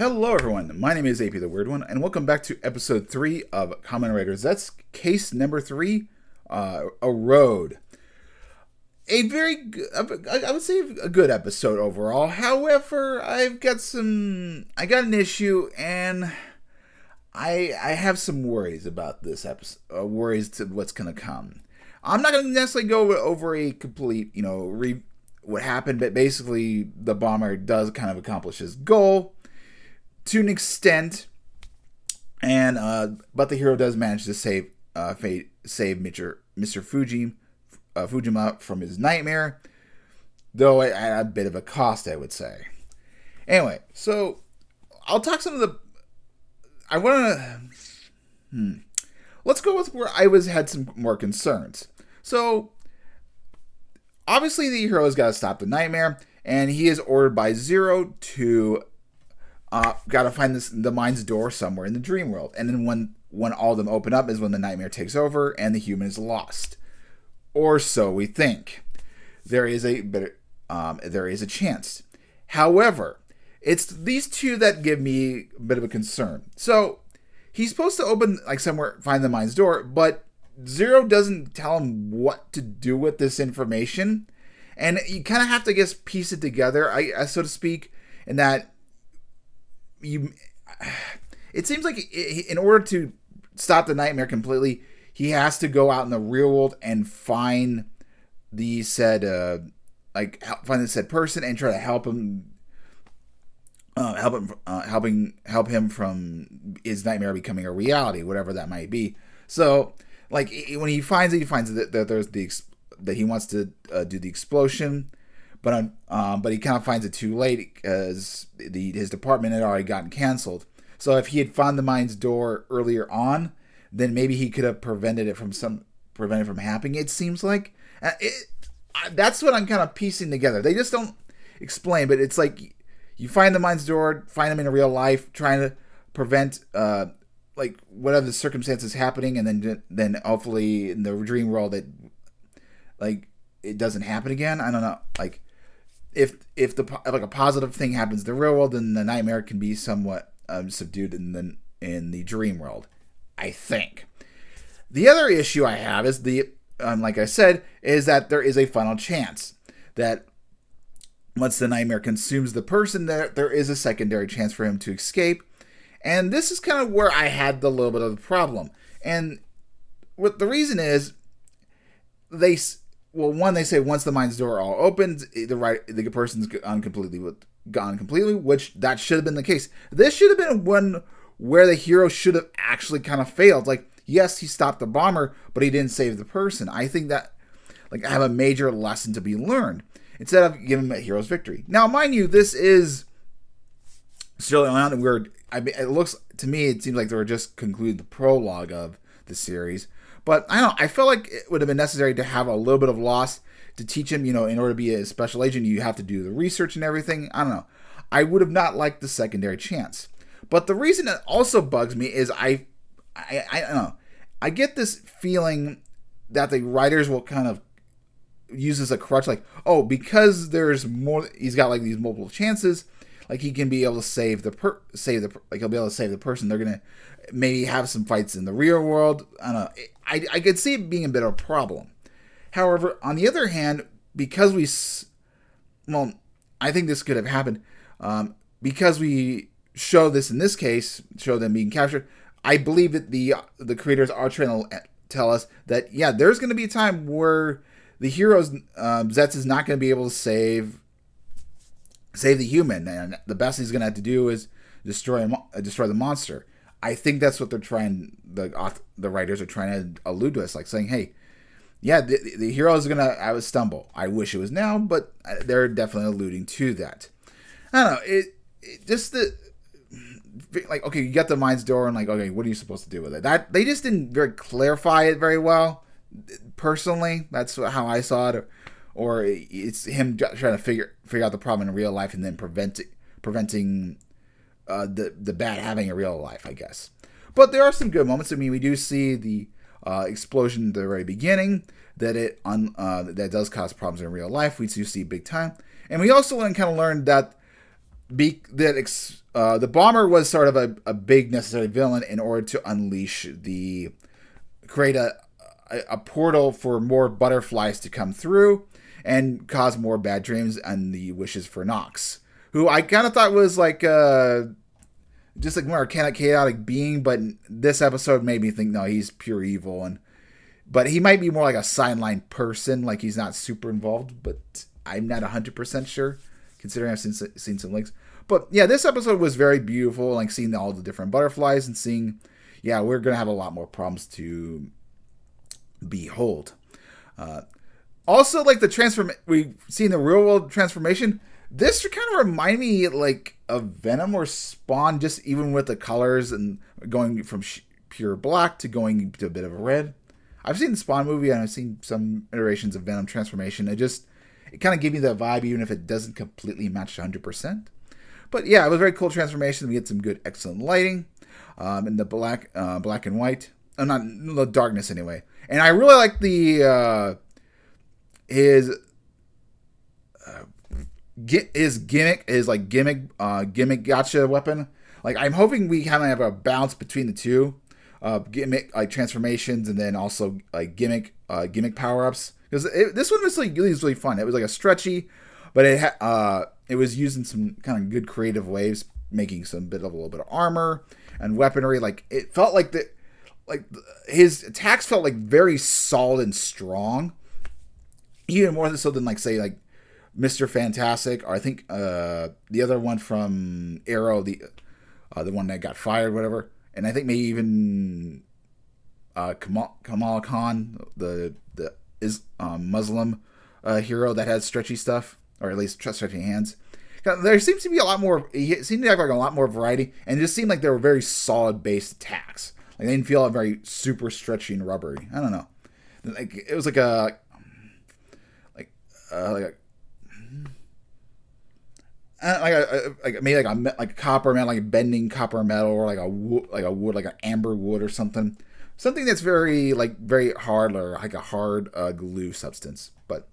Hello everyone, my name is AP the Weird One, and welcome back to episode 3 of Kamen Rider Zeztz, case number 3, Erode. A very, I would say a good episode overall. However, I got an issue, and I have some worries about this episode, worries to what's going to come. I'm not going to necessarily go over a complete, what happened, but basically the bomber does kind of accomplish his goal to an extent, and but the hero does manage to save Mr. Fujima from his nightmare, though at a bit of a cost, I would say. Anyway, so I'll talk some of the. I want to. Let's go with where I had some more concerns. So obviously the hero's got to stop the nightmare, and he is ordered by Zero to got to find the mind's door somewhere in the dream world. And then when all of them open up is when the nightmare takes over and the human is lost. Or so we think. There is a chance. However, it's these two that give me a bit of a concern. So he's supposed to open somewhere, find the mind's door, but Zero doesn't tell him what to do with this information. And you kind of have to, piece it together, so to speak, in that it seems like in order to stop the nightmare completely, he has to go out in the real world and find the said person and try to help him from his nightmare becoming a reality, whatever that might be. So when he finds that there's that he wants to do the explosion. But he kind of finds it too late because his department had already gotten canceled. So if he had found the mind's door earlier on, then maybe he could have prevented it from happening. It seems like that's what I'm kind of piecing together. They just don't explain, but it's like you find the mind's door, find him in a real life, trying to prevent whatever the circumstances happening, and then hopefully in the dream world it doesn't happen again. I don't know, If a positive thing happens in the real world, then the nightmare can be somewhat subdued in the dream world, I think. The other issue I have is like I said, is that there is a final chance that once the nightmare consumes the person, there is a secondary chance for him to escape. And this is kind of where I had the little bit of the problem. And what the reason is, they say once the mind's door all opens, the person's gone completely, which that should have been the case. This should have been one where the hero should have actually kind of failed. Yes, he stopped the bomber, but he didn't save the person. I think that I have a major lesson to be learned instead of giving him a hero's victory. Now, mind you, this is still on weird. It looks to me, it seems like they were just concluding the prologue of the series. But I don't know, I feel like it would have been necessary to have a little bit of loss to teach him, in order to be a special agent, you have to do the research and everything. I don't know. I would have not liked the secondary chance. But the reason it also bugs me is I don't know. I get this feeling that the writers will kind of use as a crutch, because there's more, he's got these multiple chances, he can be able to save he'll be able to save the person. They're gonna maybe have some fights in the real world. I don't know. I could see it being a bit of a problem. However, on the other hand, because I think this could have happened because we show this in this case, show them being captured. I believe that the creators are trying to tell us that there's going to be a time where the hero's Zeztz is not going to be able to save the human, and the best he's going to have to do is destroy the monster. I think that's what they're trying. The writers are trying to allude to us, saying, "Hey, the hero is gonna stumble. I wish it was now, but they're definitely alluding to that." I don't know. It just okay, you got the mind's door, and okay, what are you supposed to do with it? That they just didn't very clarify it very well. Personally, that's how I saw it. Or it's him trying to figure out the problem in real life and then preventing the bad having a real life, I guess. But there are some good moments. I mean, we do see the explosion at the very beginning that does cause problems in real life. We do see big time, and we also kind of learned that the bomber was sort of a big necessary villain in order to create a portal for more butterflies to come through and cause more bad dreams and the wishes for Nox, who I kind of thought was like just like more chaotic being, but this episode made me think no, he's pure evil, but he might be more like a sideline person, like he's not super involved, but I'm not 100% sure considering I've seen some links. But yeah, this episode was very beautiful, like seeing all the different butterflies and seeing, yeah, we're gonna have a lot more problems to behold. Also, like we've seen the real world transformation. This kind of remind me like of Venom or Spawn, just even with the colors and going from pure black to going to a bit of a red. I've seen the Spawn movie and I've seen some iterations of Venom transformation. It kind of gave me that vibe, even if it doesn't completely match 100%. But yeah, it was a very cool transformation. We had some good, excellent lighting in the black and white. Not the darkness anyway. And I really like his gimmick gotcha weapon. Like I'm hoping we kind of have a balance between the two gimmick like transformations and then also like gimmick power ups, because this one was like really fun. It was like a stretchy, but it was using some kind of good creative ways, making a little bit of armor and weaponry. Like it felt like his attacks felt like very solid and strong, even more so than like say like Mr. Fantastic, or I think the other one from Arrow, the one that got fired, whatever. And I think maybe even Kamal Khan, the Muslim hero that has stretchy stuff, or at least stretchy hands. There seems to be a lot more. He seemed to have like a lot more variety, and it just seemed like they were very solid based attacks. Like they didn't feel very super stretchy and rubbery. I don't know. Like it was like maybe like a copper metal, like bending copper metal, or like a wood, like an amber wood or something that's very hard, or like a hard glue substance. But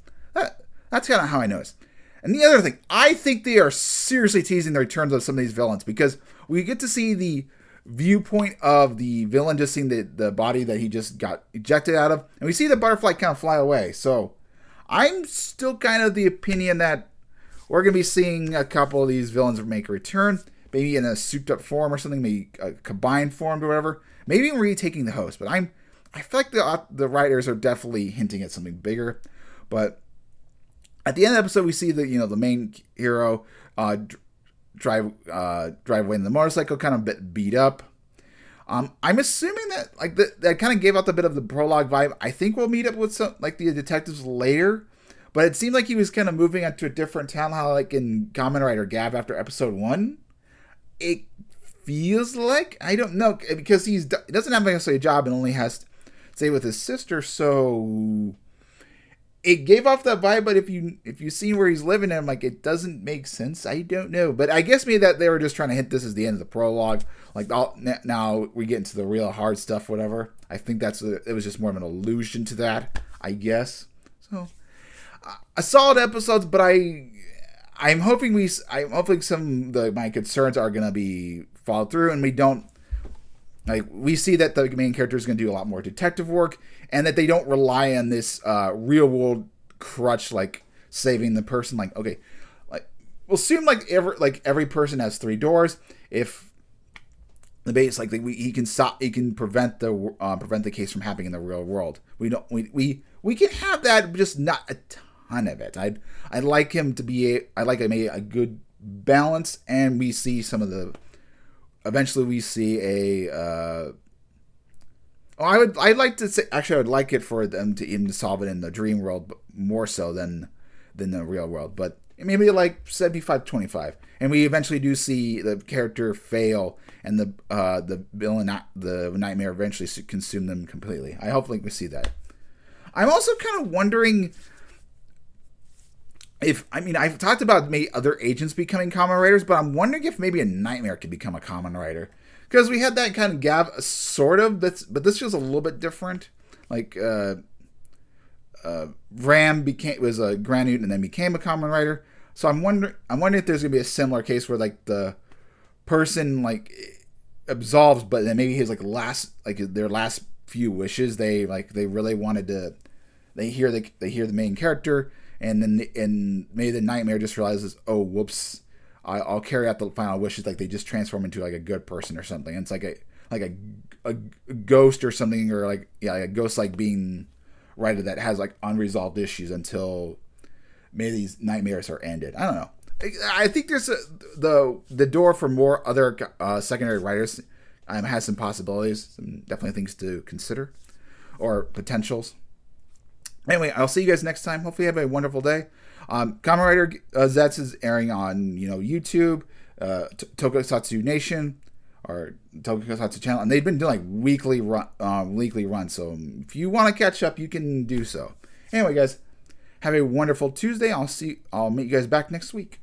that's kind of how I noticed. And the other thing, I think they are seriously teasing the returns of some of these villains, because we get to see the viewpoint of the villain just seeing the body that he just got ejected out of, and we see the butterfly kind of fly away. So I'm still kind of the opinion that we're going to be seeing a couple of these villains make a return, maybe in a souped up form or something, maybe a combined form or whatever, maybe even retaking the host. But I feel like the writers are definitely hinting at something bigger. But at the end of the episode, we see the main hero drive away in the motorcycle, kind of bit beat up. I'm assuming that like that kind of gave out the bit of the prologue vibe. I think we'll meet up with some like the detectives later, but it seemed like he was kind of moving on to a different town, how like in Kamen Rider Gav after episode 1. It feels like, I don't know, because he doesn't have necessarily a job and only has to stay with his sister, so it gave off that vibe. But if you see where he's living, I'm like, it doesn't make sense. I don't know, but I guess maybe that they were just trying to hint this is the end of the prologue. Like now we get into the real hard stuff, whatever. I think it was just more of an allusion to that, I guess. So a solid episode, but I'm hoping some of my concerns are gonna be followed through, and we see that the main character is going to do a lot more detective work, and that they don't rely on this real world crutch like saving the person. Like, okay, like we'll assume like every person has 3 doors. If the base he can prevent the case from happening in the real world. We can have that, just not a ton of it. I'd like him to be a good balance, and we see some of the. Eventually, we see I'd like it for them to even solve it in the dream world more so than the real world. But maybe like 75-25, and we eventually do see the character fail, and the villain, the nightmare, eventually consume them completely. I hope we see that. I'm also kind of wondering. I've talked about maybe other agents becoming Kamen Riders, but I'm wondering if maybe a Nightmare could become a Kamen Rider. Because we had that kind of Gav, sort of, but this feels a little bit different. Like, Ram was a Granute and then became a Kamen Rider. So I'm wondering if there's gonna be a similar case where like the person like absolves, but then maybe his like last like their last few wishes they really wanted to. They hear the main character, and then maybe the nightmare just realizes, oh whoops, I'll carry out the final wishes. Like they just transform into like a good person or something. And it's like a ghost or something, or like a ghost like being Rider that has like unresolved issues until maybe these nightmares are ended. I don't know. I think there's the door for more other secondary writers has some possibilities, some definitely things to consider or potentials. Anyway, I'll see you guys next time. Hopefully you have a wonderful day. Kamen Rider Zeztz is airing on YouTube, Tokusatsu Nation, or Tokusatsu channel, and they've been doing like weekly run. So if you want to catch up, you can do so. Anyway, guys, have a wonderful Tuesday. I'll meet you guys back next week.